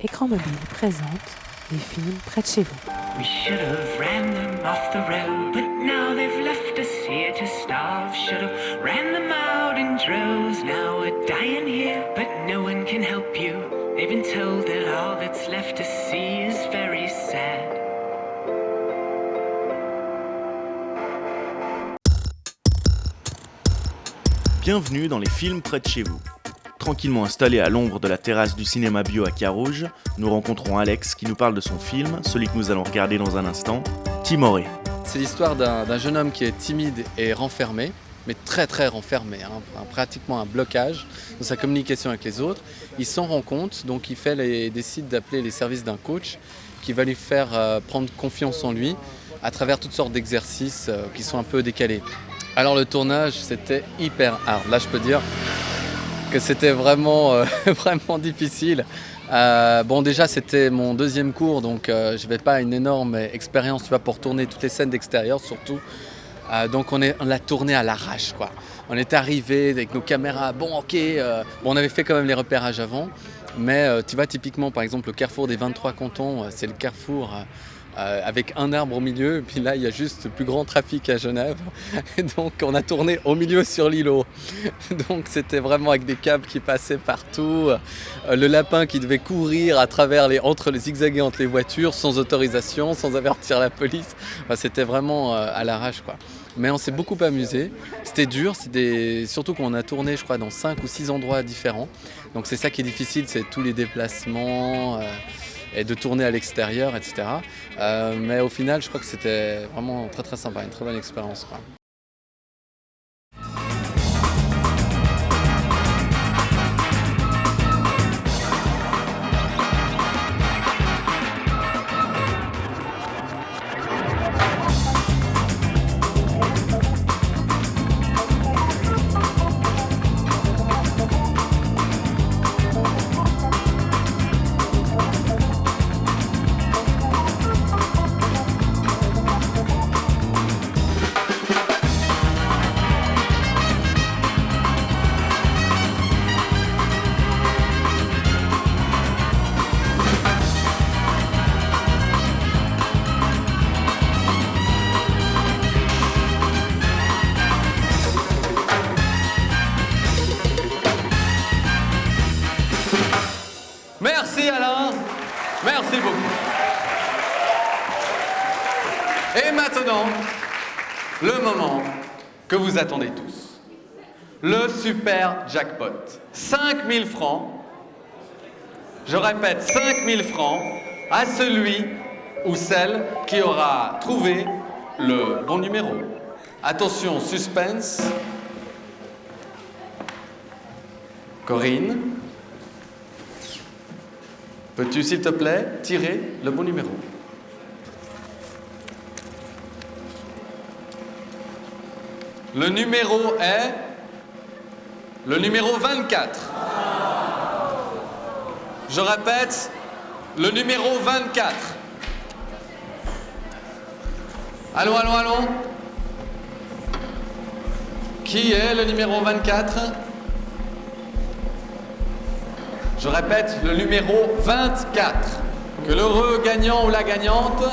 Écran mobile présente les films près de chez vous. We should have ran them off the road, but now they've left us here to starve. Should have ran them out in droves, now we're dying here, but no one can help you. They've been told that all that's left to see is very sad. Bienvenue dans les films près de chez vous. Tranquillement installé à l'ombre de la terrasse du cinéma bio à Carouge, nous rencontrons Alex qui nous parle de son film, celui que nous allons regarder dans un instant, Timoré. C'est l'histoire d'un jeune homme qui est timide et renfermé, mais très renfermé, pratiquement un blocage dans sa communication avec les autres. Il s'en rend compte, donc il décide d'appeler les services d'un coach qui va lui faire prendre confiance en lui à travers toutes sortes d'exercices qui sont un peu décalés. Alors le tournage, c'était hyper hard. Là, je peux dire que c'était vraiment difficile. Déjà, c'était mon deuxième cours, donc je n'avais pas une énorme expérience pour tourner toutes les scènes d'extérieur, surtout. Donc on l'a tourné à l'arrache, quoi. On est arrivé avec nos caméras, on avait fait quand même les repérages avant, mais tu vois, typiquement, par exemple, le carrefour des 23 cantons, c'est le carrefour avec un arbre au milieu, et puis là il y a juste le plus grand trafic à Genève, et donc on a tourné au milieu sur l'îlot, donc c'était vraiment avec des câbles qui passaient partout, le lapin qui devait courir entre les zigzaguer entre les voitures sans autorisation, sans avertir la police, c'était vraiment à l'arrache, quoi. Mais on s'est beaucoup amusé, c'était dur, surtout qu'on a tourné je crois dans 5 ou 6 endroits différents, donc c'est ça qui est difficile, c'est tous les déplacements, et de tourner à l'extérieur, etc. Mais au final, je crois que c'était vraiment très sympa, une très bonne expérience, quoi. Merci Alain, merci beaucoup. Et maintenant, le moment que vous attendez tous. Le super jackpot. 5 000 francs, je répète 5 000 francs, à celui ou celle qui aura trouvé le bon numéro. Attention, suspense. Corinne, peux-tu, s'il te plaît, tirer le bon numéro? Le numéro est le numéro 24. Je répète, le numéro 24. Allons. Qui est le numéro 24? Je répète, le numéro 24. Que l'heureux gagnant ou la gagnante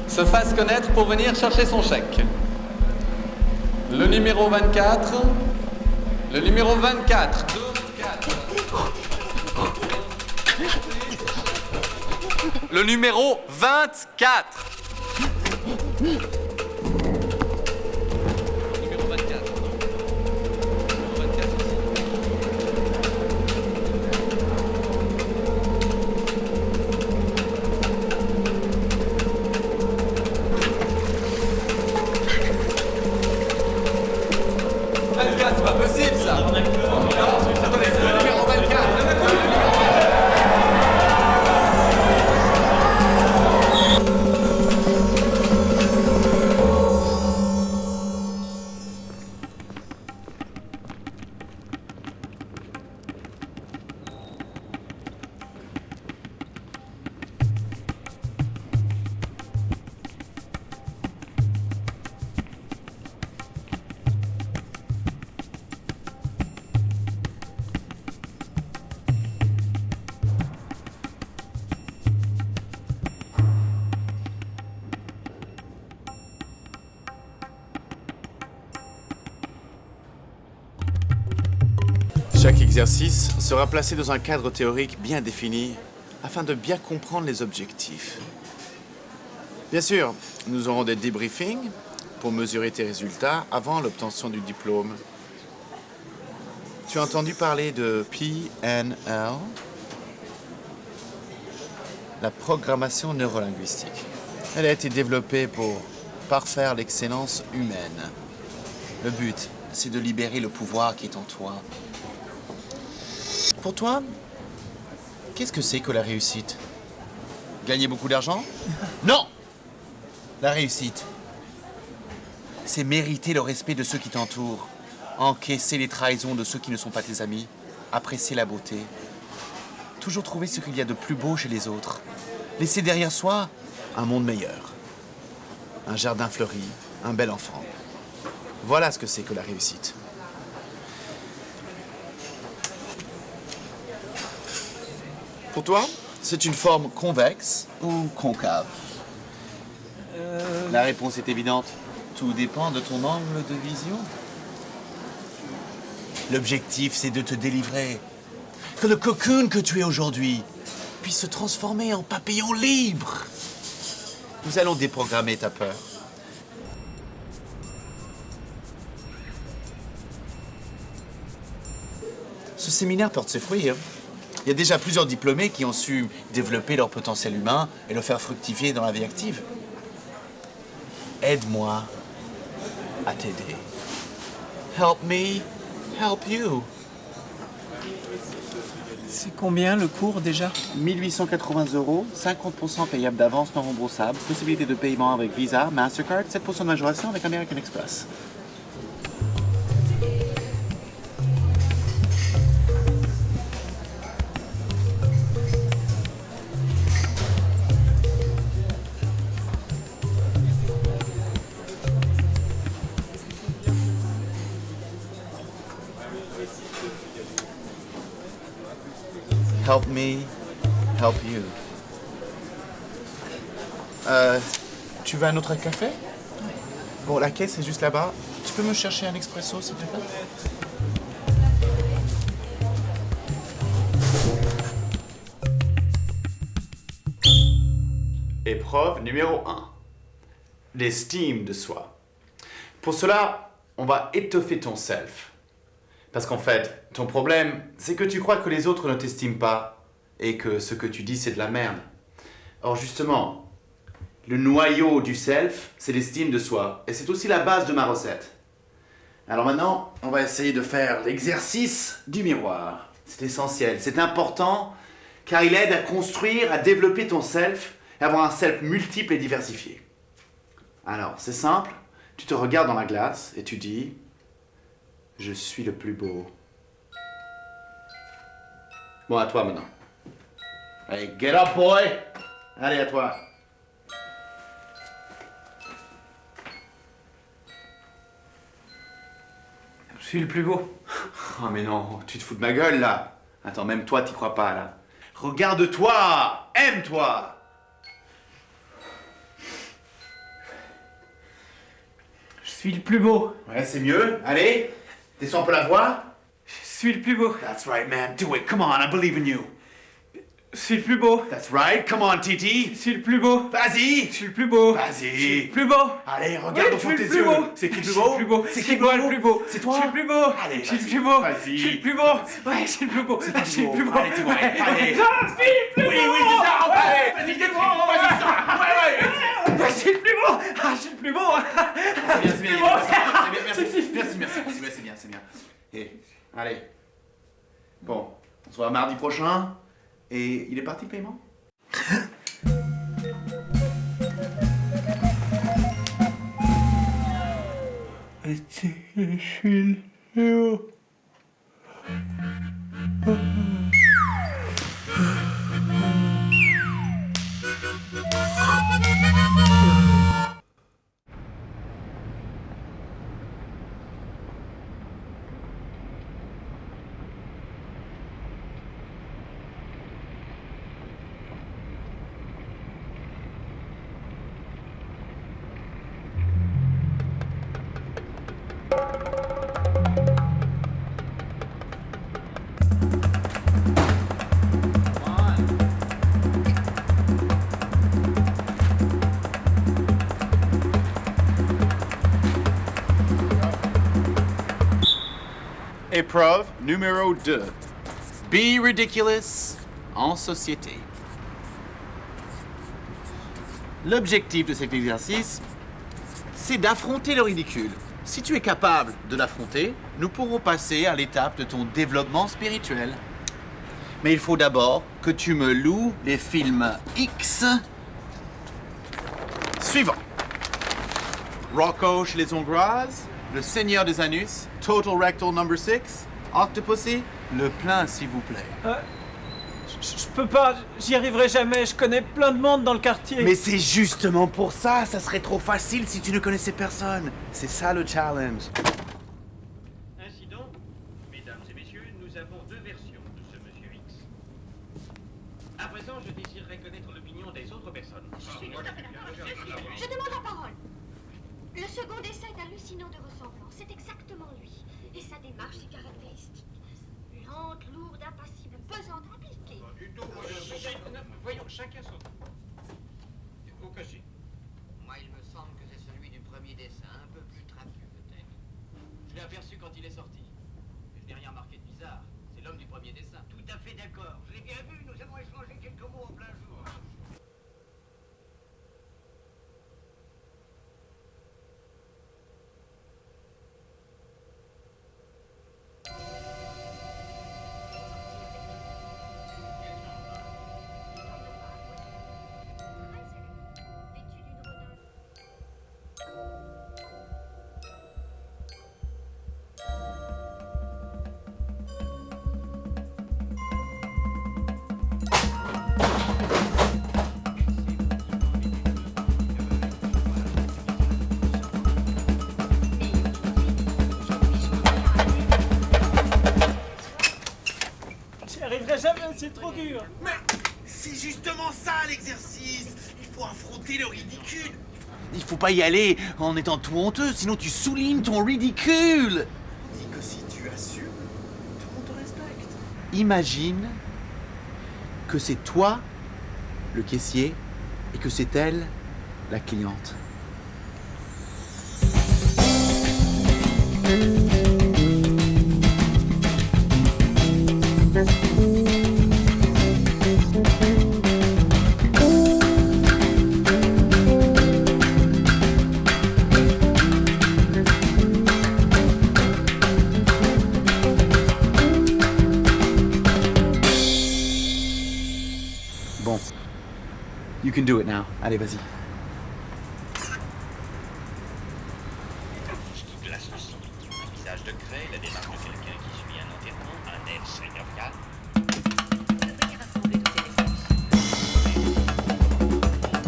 se fasse connaître pour venir chercher son chèque. Le numéro 24. Le numéro 24. 2, 4. Le numéro 24. C'est pas possible ça. Attendez, le numéro 24. Chaque exercice sera placé dans un cadre théorique bien défini afin de bien comprendre les objectifs. Bien sûr, nous aurons des débriefings pour mesurer tes résultats avant l'obtention du diplôme. Tu as entendu parler de PNL? La programmation neurolinguistique. Elle a été développée pour parfaire l'excellence humaine. Le but, c'est de libérer le pouvoir qui est en toi. Pour toi, qu'est-ce que c'est que la réussite? Gagner beaucoup d'argent? Non! La réussite, c'est mériter le respect de ceux qui t'entourent, encaisser les trahisons de ceux qui ne sont pas tes amis, apprécier la beauté, toujours trouver ce qu'il y a de plus beau chez les autres, laisser derrière soi un monde meilleur, un jardin fleuri, un bel enfant. Voilà ce que c'est que la réussite. Pour toi, c'est une forme convexe ou concave? La réponse est évidente. Tout dépend de ton angle de vision. L'objectif, c'est de te délivrer. Que le cocoon que tu es aujourd'hui puisse se transformer en papillon libre. Nous allons déprogrammer ta peur. Ce séminaire porte ses fruits. Il y a déjà plusieurs diplômés qui ont su développer leur potentiel humain et le faire fructifier dans la vie active. Aide-moi à t'aider. Help me, help you. C'est combien le cours déjà? 1880 €, 50% payable d'avance non remboursable, possibilité de paiement avec Visa, Mastercard, 7% de majoration avec American Express. Help me, help you. Tu veux un autre café? Bon, la caisse est juste là-bas. Tu peux me chercher un expresso, s'il te plaît? Épreuve numéro 1. L'estime de soi. Pour cela, on va étoffer ton self. Parce qu'en fait, ton problème, c'est que tu crois que les autres ne t'estiment pas et que ce que tu dis, c'est de la merde. Or justement, le noyau du self, c'est l'estime de soi. Et c'est aussi la base de ma recette. Alors maintenant, on va essayer de faire l'exercice du miroir. C'est essentiel, c'est important, car il aide à construire, à développer ton self et avoir un self multiple et diversifié. Alors, c'est simple, tu te regardes dans la glace et tu dis... Je suis le plus beau. Bon, à toi maintenant. Allez, get up, boy! Allez, à toi. Je suis le plus beau. Oh, mais non, tu te fous de ma gueule, là. Attends, même toi, t'y crois pas, là. Regarde-toi! Aime-toi! Je suis le plus beau. Ouais, c'est mieux. Allez, descends un peu la voix. Je suis le plus beau. That's right, man. Do it. Come on, I believe in you. Je suis le plus beau. That's right. Come on, Titi. Je suis le plus beau. Vas-y. Je suis le plus beau. Vas-y. Je suis le plus beau. Allez, regarde au fond de tes yeux. C'est qui le plus beau? C'est qui moi le plus beau? C'est toi? Je suis le plus beau. Allez, je suis le vas-y. plus beau. Vas-y. Je suis le plus beau. Ouais, je suis le plus beau. C'est toi Je suis le plus beau. Allez, tu vois. Allez. Je suis le plus beau. Oui, c'est ça. Allez, vas-y, beau. vas-y, ça. Ouais. Je suis le plus beau. Ah, je suis le plus beau. C'est bien, merci, c'est bien. Et, allez. Bon, on se voit mardi prochain. Et il est parti le paiement? Je suis le plus beau. Épreuve numéro 2. Be ridiculous en société. L'objectif de cet exercice, c'est d'affronter le ridicule. Si tu es capable de l'affronter, nous pourrons passer à l'étape de ton développement spirituel. Mais il faut d'abord que tu me loues les films X suivants. Rocco chez les Hongroises, Le Seigneur des Anus, Total Rectal Number 6, Octopussy, Le Plein s'il vous plaît. Je peux pas, j'y arriverai jamais, je connais plein de monde dans le quartier. Mais c'est justement pour ça, ça serait trop facile si tu ne connaissais personne. C'est ça le challenge. Ainsi donc, mesdames et messieurs, nous avons deux versions de ce Monsieur X. À présent, je désirerais connaître l'opinion des autres personnes. Je suis tout à fait d'accord. Je demande la parole. Le second dessin est hallucinant de ressemblance. C'est exactement lui. Et sa démarche est caractéristique. Lente, lourde, impassible, pesante, appliquée. Du tout, voyons, chacun son tour. Au cachet. Moi, il me semble que c'est celui du premier dessin, un peu plus trapu peut-être. Je l'ai aperçu quand il est sorti. Mais je n'ai rien remarqué de bizarre. C'est l'homme du premier dessin. Tout à fait d'accord. Je l'ai bien vu, nous avons échangé quelques mots en plein jour. J'y arriverai jamais, c'est trop dur. Mais c'est justement ça l'exercice. Il faut affronter le ridicule. Il faut pas y aller en étant tout honteux, sinon tu soulignes ton ridicule. Dis que si tu assumes, tout le monde te respecte. Imagine que c'est toi le caissier et que c'est elle la cliente. Bon. You can do it now. Allez, vas-y. De la sauce. Un visage de craie, la démarche de quelqu'un qui suit un enterrement, un air seigneurial. Veuillez rassembler toutes ces références.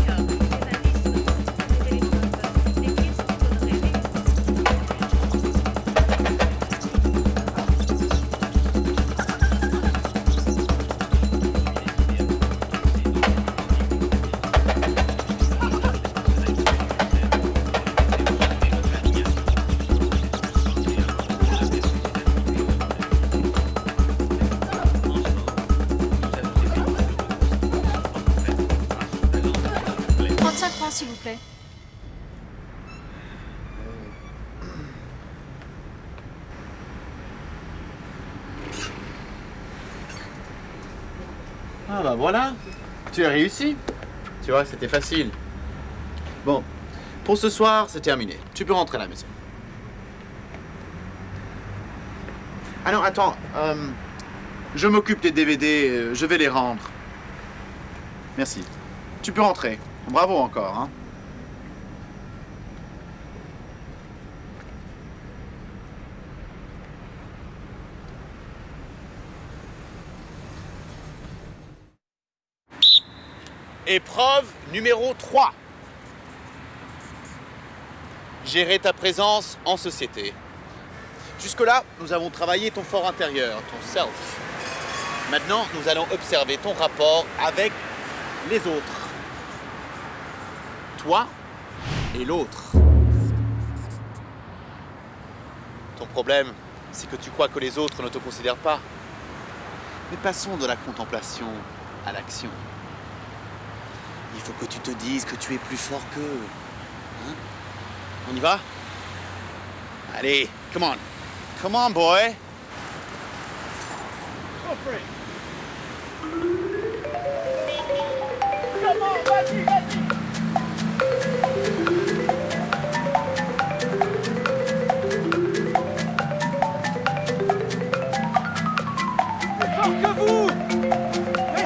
Car les journalistes, les téléphoneurs, les pièces qui donneraient s'il vous plaît. Ah bah voilà, tu as réussi. Tu vois, c'était facile. Bon, pour ce soir, c'est terminé. Tu peux rentrer à la maison. Ah non, attends, je m'occupe des DVD, je vais les rendre. Merci. Tu peux rentrer. Bravo encore, hein. Épreuve numéro 3. Gérer ta présence en société. Jusque-là, nous avons travaillé ton fort intérieur, ton self. Maintenant, nous allons observer ton rapport avec les autres. Toi et l'autre. Ton problème, c'est que tu crois que les autres ne te considèrent pas. Mais passons de la contemplation à l'action. Il faut que tu te dises que tu es plus fort qu'eux. Hein? On y va? Allez, come on. Come on, boy. Go for it. Come on, vas-y, vas-y. Plus fort que vous. Oui.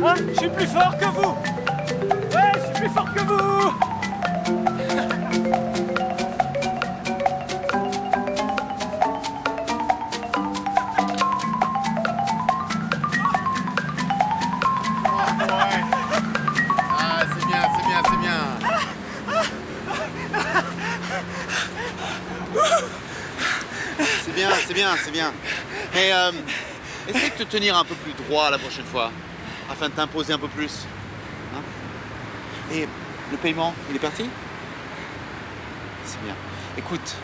Hein? Je suis plus fort que vous. Ouais, je suis plus fort que vous. Ah, c'est bien, c'est bien, c'est bien. C'est bien, c'est bien, c'est bien. Mais essaie de te tenir un peu plus droit la prochaine fois, afin de t'imposer un peu plus. Hein? Et le paiement, il est parti? C'est bien. Écoute,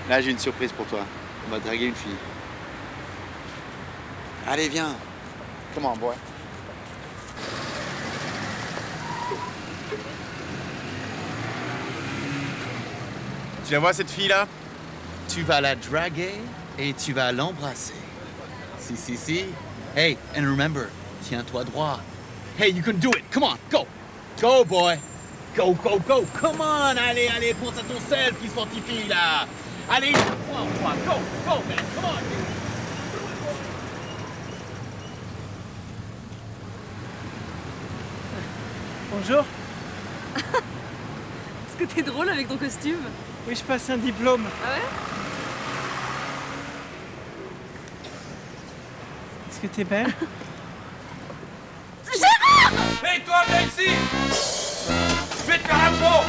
là j'ai une surprise pour toi. On va draguer une fille. Allez, viens. Come on, boy. Tu la vois cette fille-là? Tu vas la draguer et tu vas l'embrasser. Si, si, si. Hey, and remember, tiens-toi droit. Hey, you can do it. Come on, go. Go, boy. Go, go, go. Come on, allez, allez, pense à ton self qui se fortifie là. Allez, crois en toi. Go, go, man. Come on. Bonjour. Est-ce que t'es drôle avec ton costume? Oui, je passe un diplôme. Ah ouais? Est-ce que t'es belle? Hé, toi, viens ici! Je vais te faire un pot!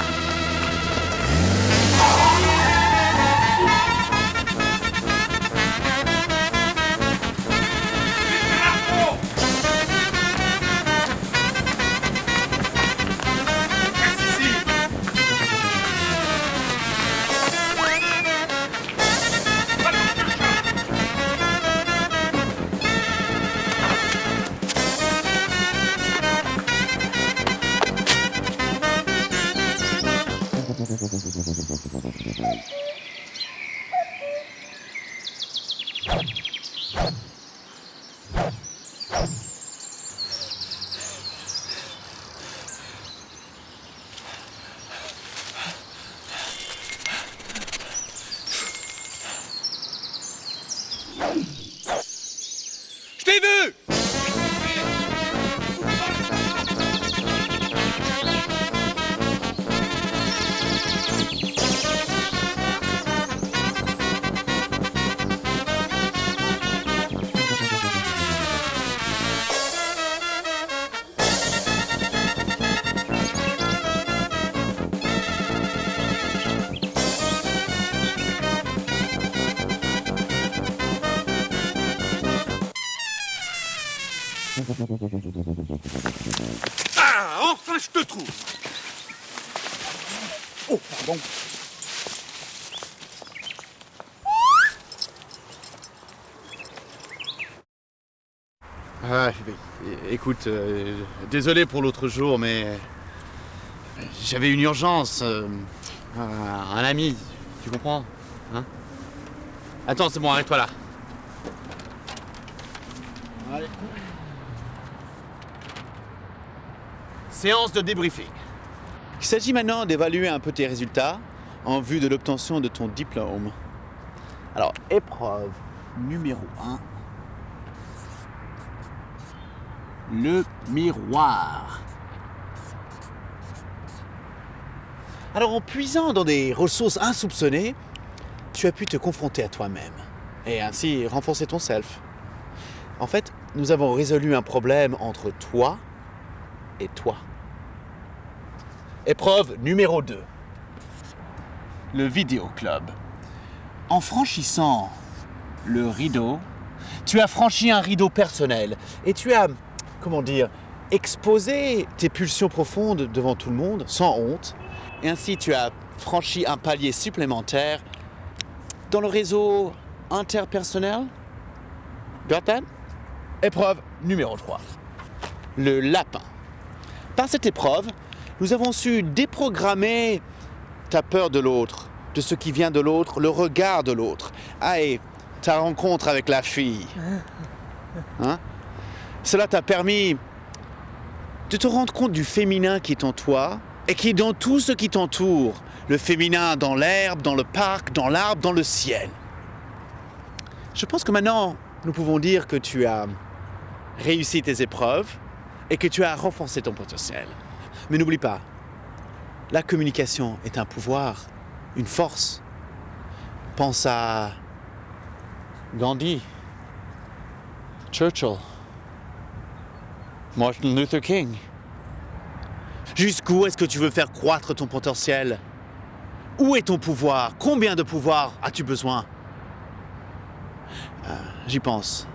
Je t'ai vu! Ah, enfin je te trouve! Oh, pardon. Ah, écoute, désolé pour l'autre jour, mais j'avais une urgence. Un ami, tu comprends? Hein? Attends, c'est bon, arrête-toi là. Allez. Séance de débriefing. Il s'agit maintenant d'évaluer un peu tes résultats en vue de l'obtention de ton diplôme. Alors, épreuve numéro 1. Le miroir. Alors, en puisant dans des ressources insoupçonnées, tu as pu te confronter à toi-même et ainsi renforcer ton self. En fait, nous avons résolu un problème entre toi et toi. Épreuve numéro 2. Le vidéo club. En franchissant le rideau, tu as franchi un rideau personnel et tu as, exposé tes pulsions profondes devant tout le monde, sans honte. Et ainsi, tu as franchi un palier supplémentaire dans le réseau interpersonnel. Got that? Épreuve numéro 3. Le lapin. Par cette épreuve, nous avons su déprogrammer ta peur de l'autre, de ce qui vient de l'autre, le regard de l'autre. Ah, et ta rencontre avec la fille. Hein? Cela t'a permis de te rendre compte du féminin qui est en toi et qui est dans tout ce qui t'entoure. Le féminin dans l'herbe, dans le parc, dans l'arbre, dans le ciel. Je pense que maintenant, nous pouvons dire que tu as réussi tes épreuves et que tu as renforcé ton potentiel. Mais n'oublie pas, la communication est un pouvoir, une force. Pense à Gandhi, Churchill, Martin Luther King. Jusqu'où est-ce que tu veux faire croître ton potentiel? Où est ton pouvoir? Combien de pouvoir as-tu besoin? J'y pense.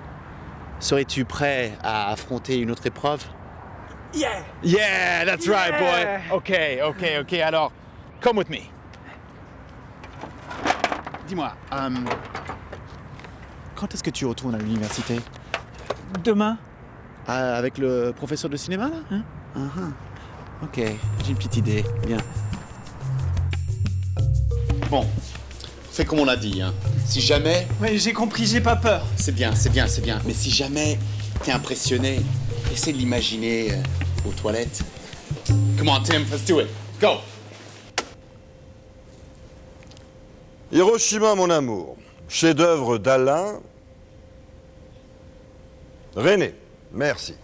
Serais-tu prêt à affronter une autre épreuve? Yeah! Yeah, that's right, boy. Ok. Alors, come with me. Dis-moi, quand est-ce que tu retournes à l'université? Demain? Avec le professeur de cinéma, là, hein? Ok, j'ai une petite idée. Bien. Bon, fais comme on a dit, hein. Si jamais... Ouais, j'ai compris, j'ai pas peur. C'est bien. Mais si jamais t'es impressionné, essaie de l'imaginer aux toilettes. Come on, Tim, let's do it. Go! Hiroshima, mon amour. Chef-d'œuvre d'Alain. René, merci.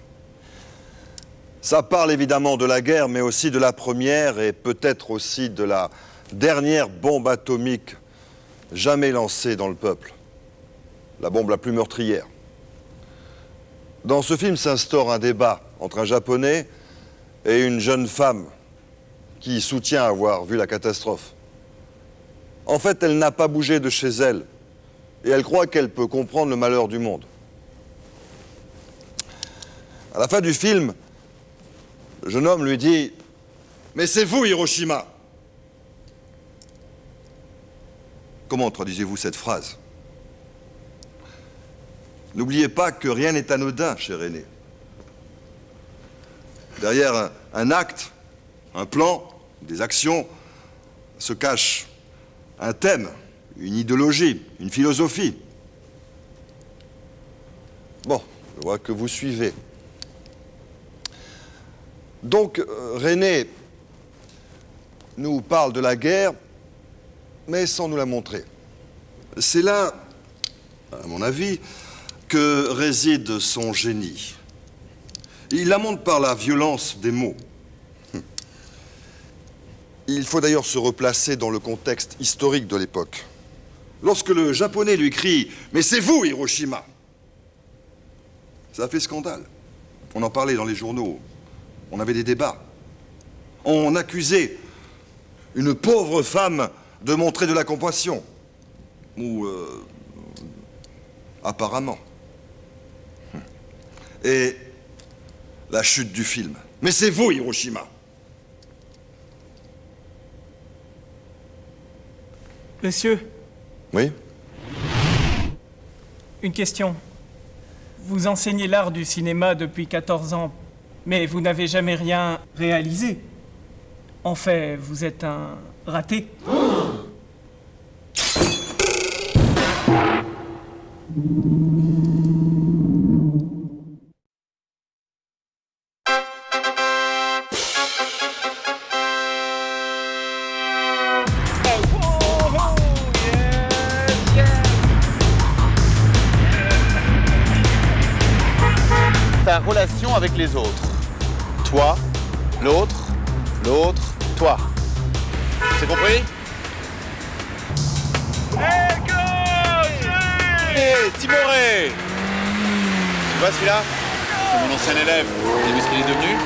Ça parle évidemment de la guerre, mais aussi de la première et peut-être aussi de la dernière bombe atomique jamais lancée dans le peuple. La bombe la plus meurtrière. Dans ce film s'instaure un débat entre un Japonais et une jeune femme qui soutient avoir vu la catastrophe. En fait, elle n'a pas bougé de chez elle et elle croit qu'elle peut comprendre le malheur du monde. À la fin du film, le jeune homme lui dit « Mais c'est vous, Hiroshima !» Comment traduisez-vous cette phrase? N'oubliez pas que rien n'est anodin, cher René. Derrière un acte, un plan, des actions, se cache un thème, une idéologie, une philosophie. Bon, je vois que vous suivez. Donc, René nous parle de la guerre, mais sans nous la montrer. C'est là, à mon avis, que réside son génie. Il la montre par la violence des mots. Il faut d'ailleurs se replacer dans le contexte historique de l'époque. Lorsque le Japonais lui crie « Mais c'est vous, Hiroshima !» ça a fait scandale. On en parlait dans les journaux. On avait des débats. On accusait une pauvre femme de montrer de la compassion. Ou apparemment. Et la chute du film. Mais c'est vous, Hiroshima! Monsieur, Oui? une question. Vous enseignez l'art du cinéma depuis 14 ans, mais vous n'avez jamais rien réalisé. En fait, vous êtes un raté. Ta relation avec les autres. Toi, l'autre, toi. C'est compris? Hey, coach! Hé, Timoré! Tu vois celui-là? C'est mon ancien élève. T'as vu ce qu'il est devenu?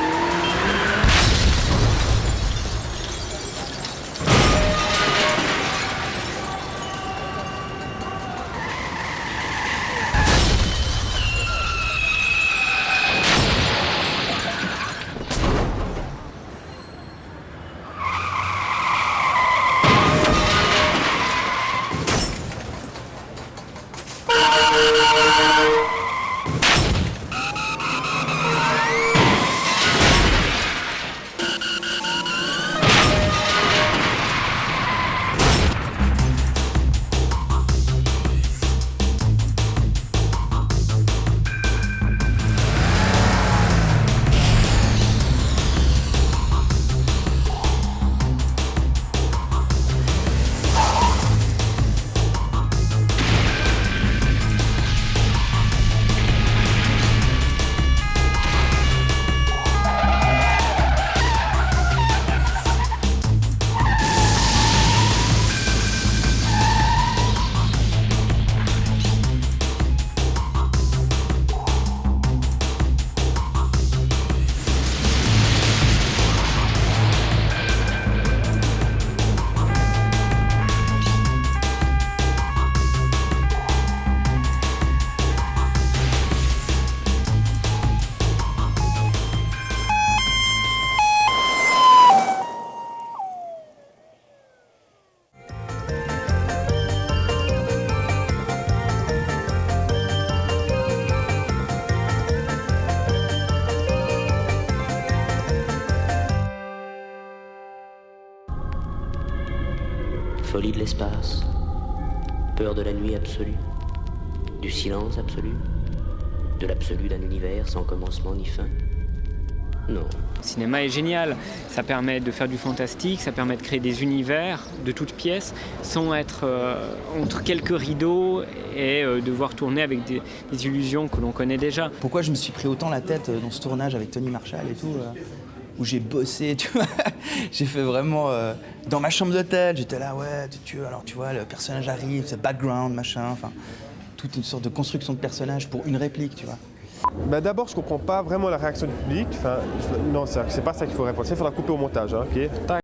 Folie de l'espace, peur de la nuit absolue, du silence absolu, de l'absolu d'un univers sans commencement ni fin. Non. Le cinéma est génial, ça permet de faire du fantastique, ça permet de créer des univers de toutes pièces sans être entre quelques rideaux et devoir tourner avec des illusions que l'on connaît déjà. Pourquoi je me suis pris autant la tête dans ce tournage avec Tony Marshall et tout, où j'ai bossé, tu vois. J'ai fait vraiment... dans ma chambre d'hôtel, j'étais là, ouais, alors tu vois, le personnage arrive, ce background, machin, enfin... toute une sorte de construction de personnage pour une réplique, tu vois. Bah d'abord, je comprends pas vraiment la réaction du public. Enfin, non, c'est pas ça qu'il faut répondre. Ça, il faudra couper au montage, hein, ok ?